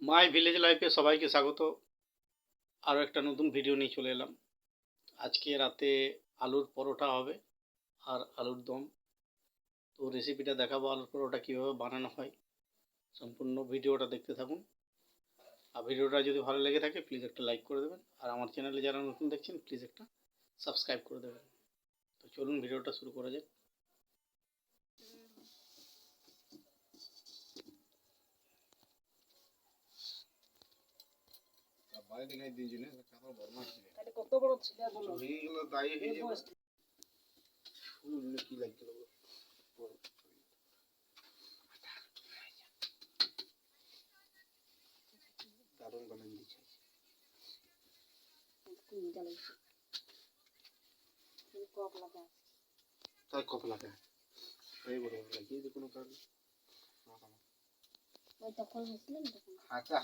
My village লাইফে সবাইকে স্বাগত। আরও একটা নতুন ভিডিও নিয়ে চলে এলাম। আজকে রাতে আলুর পরোটা হবে আর আলুর দম। তো রেসিপিটা দেখাবো আলুর পরোটা কীভাবে বানানো হয়। সম্পূর্ণ ভিডিওটা দেখতে থাকুন। আর ভিডিওটা যদি ভালো লেগে থাকে প্লিজ একটা লাইক করে দেবেন, আর আমার চ্যানেলে যারা নতুন দেখছেন প্লিজ একটা সাবস্ক্রাইব করে দেবেন। তো চলুন ভিডিওটা শুরু করা যাক। কত বড় ছিল বলো এইগুলো দায়ী হয়ে যাবে। ফুল কি লাগছিল দারুণ বানিয়ে দিচ্ছে। তাই কপ লাগে এই বড় লাগিয়ে যে কোনো কারণে ওই তখন হয়েছিলেন তখন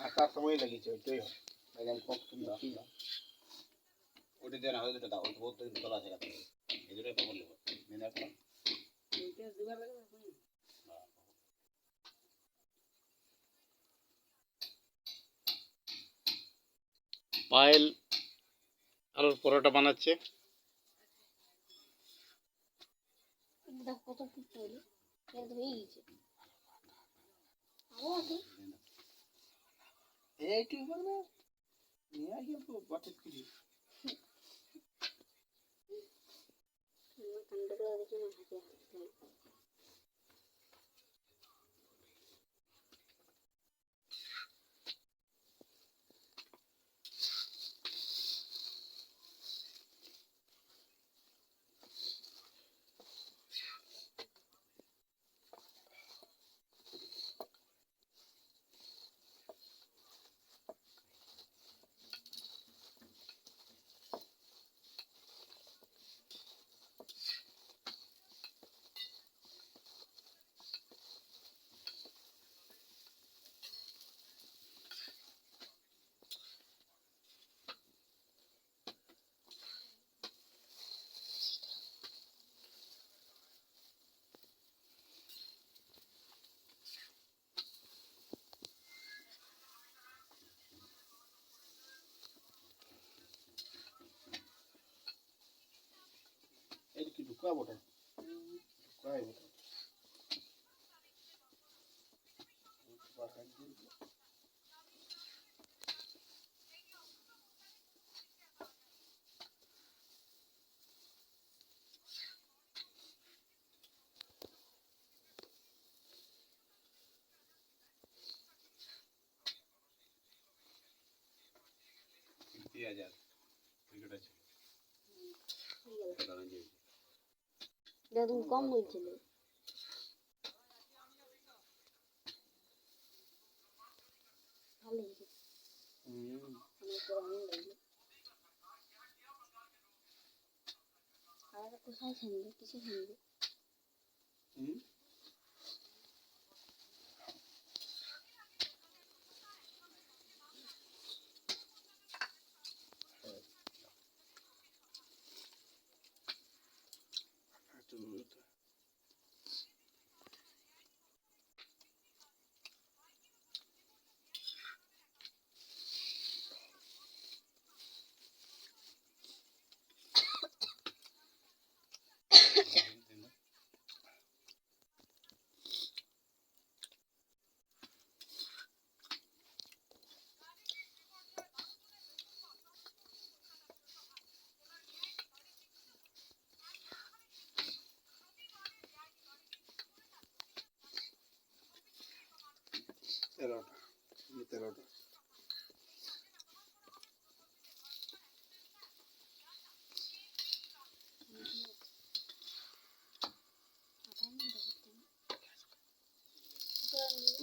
হাঁটা সময় লাগিয়েছে ওইটাই হয়। একদম কপ কিংবা ওটা দেওয়া না হয় দুটো দাও, ওটা বহুত তলা আছে কাছে এই দুটোই পাবল নেব মেনে একটা এইটা জোগাড় লাগে পায়েল আলুর পরোটা বানাচ্ছে। দেখ কত ফুট তৈরি এটা হয়ে গেছে আরো আছে এইটুকু করবে নিয়ে আসবে তো বাটির কিছু ঠান্ডা করে দেখি না হাতে এই কি ঢুকাবো ওটা ঢুকাই পেঁয়াজ আর ক্রিকেট আছে দেখুন কম হয়েছিল ভালো হয়েছে আমার তো অনেক লাগলো আর কোথায় খাইবে কিছু খাইবে তেরোটা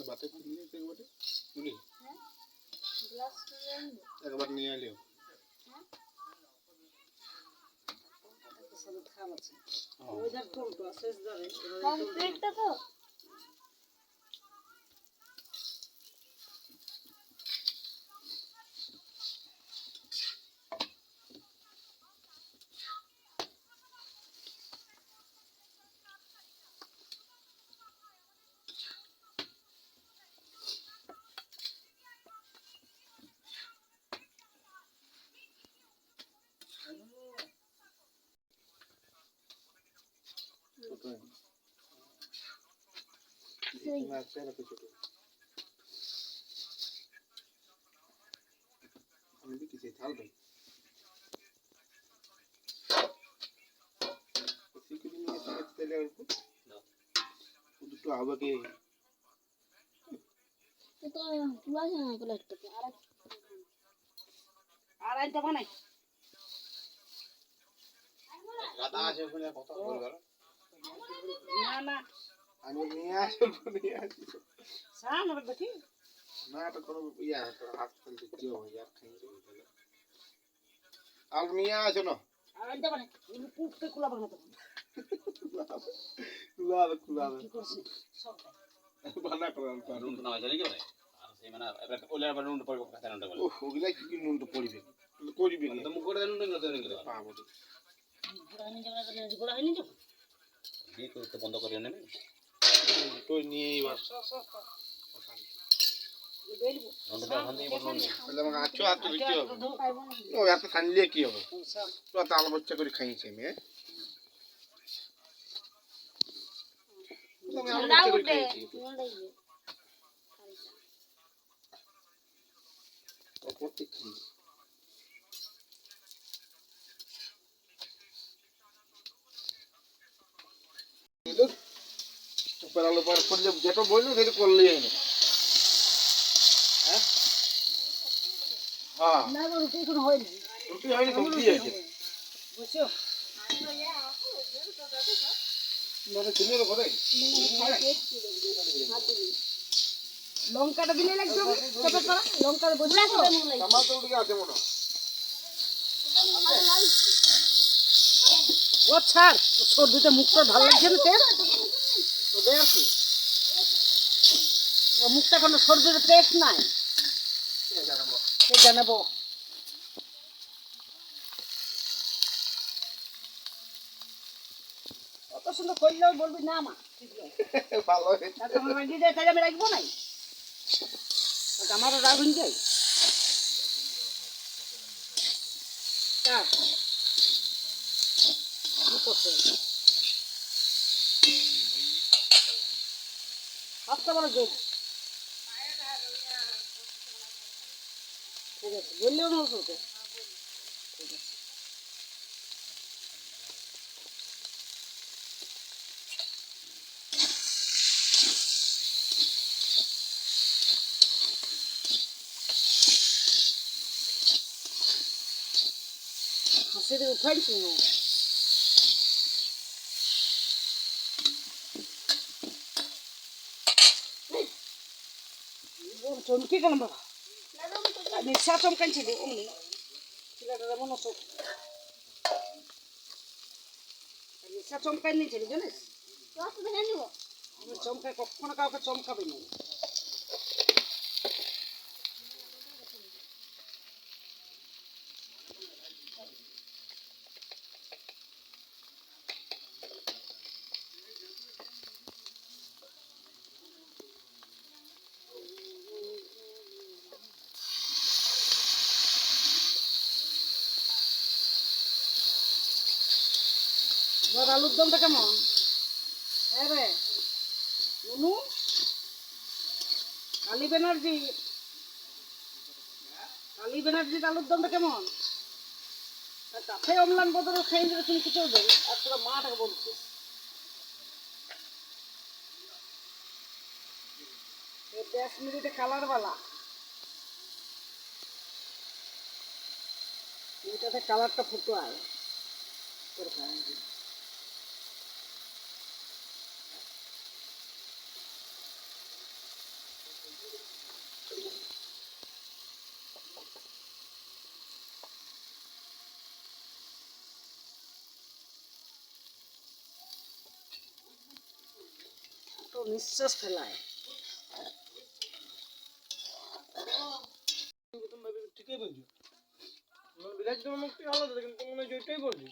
বাতে একবার নিয়ে এলিও কমপ্লিটটা তো দেখি আমি কি চাই ঝাল ভাই সিকিউরিটি নিয়ে তেলে অল্প দুটো আবাকে তো তুলা আছে না প্লেটটাতে আর আইটা বানাই গাদা আছে ওখানে কথা বলবে না না আমি নিয়ে আসি সান হবে দেখি না এটা কোনো ইয়া হাত ফেলতে কি হবে ইয়ার খাই আর নিয়ে আসো না আর আইটা বানাই পুটকে কুলা বানাতে কুলাবে কি করছিস সব বানা করার পর নুন না জানি কি বলে আর সেই মানে এবার ওলে আবার নুন পড়বে কথা নুন বলে ও ওগুলা কি নুন তো পড়বে করিবে তো মুখ করে নুন না দেন করে পাবো গোড়া নিয়ে যাবে গোড়া হয়নি তো দিয়ে করতে বন্ধ করে নেবে তো নিয়েই বাস বেলবো নুনটা ওখান থেকে বন্ধ নেই তাহলে আমাকে আছো আর তো দিতে হবে ধম পাইবো না ও এত খানলে কি হবে তো তাল বাচ্চা করে খাইছে আমি আমি আলু বাচ্চা করে খাইছি প্রত্যেক কি উপর আলু পার করলে যেটা বললো সেটা করলেই না হ্যাঁ হ্যাঁ না রুটি এখন হয়নি রুটি হয়নি সবজি আছে বুঝছো মানে চিনি তো করে লঙ্কাটা দিলে লাগবে ছোট করা লঙ্কাটা বসে টমাটো দিকে আছে মনে ও ছাড় সর্দিতে মুখটা ভালো লাগছে না টেস্ট তবে আর কি ও মুখটা কোনো সর্দিতে টেস্ট নাই জানাবো সে জানাবো অত সুন্দর করলেও বলবি না মা ভালো হয়েছে তারপর আমার দিদি তাই আমি রাখবো নাই আমারও রাগ হয়ে যায় কি করছে হাতটা বড় যোগ ঠিক আছে বললেও না ওকে ঠিক আছে হাসিতে উঠাইছি না চমকে গেলাম বাবা নিঃশ্বাস চমকাইছিল অমনি ছেলেটা যেমন নিঃশ্বাস চমকাই নিয়েছিল জানিস আমি চমকাই কখনো কাউকে চমকাবি না আলুর দমটা কেমন হ্যাঁ রে নুনু কালী ব্যানার্জি আলুর দমটা কেমন কাছে অমলান বদল খেয়ে দিলে তুমি কিছু দেবে আর তোরা মাটাকে বলছি এই 10 মিনিটে কালার বালা এটাতে কালারটা ফুটো আয় তো নিঃশ্বাস ফেলায় ঠিকই বলছো বিরাজ তোমার মুখটি আলাদা কিন্তু মনে হয় ওইটাই বলছি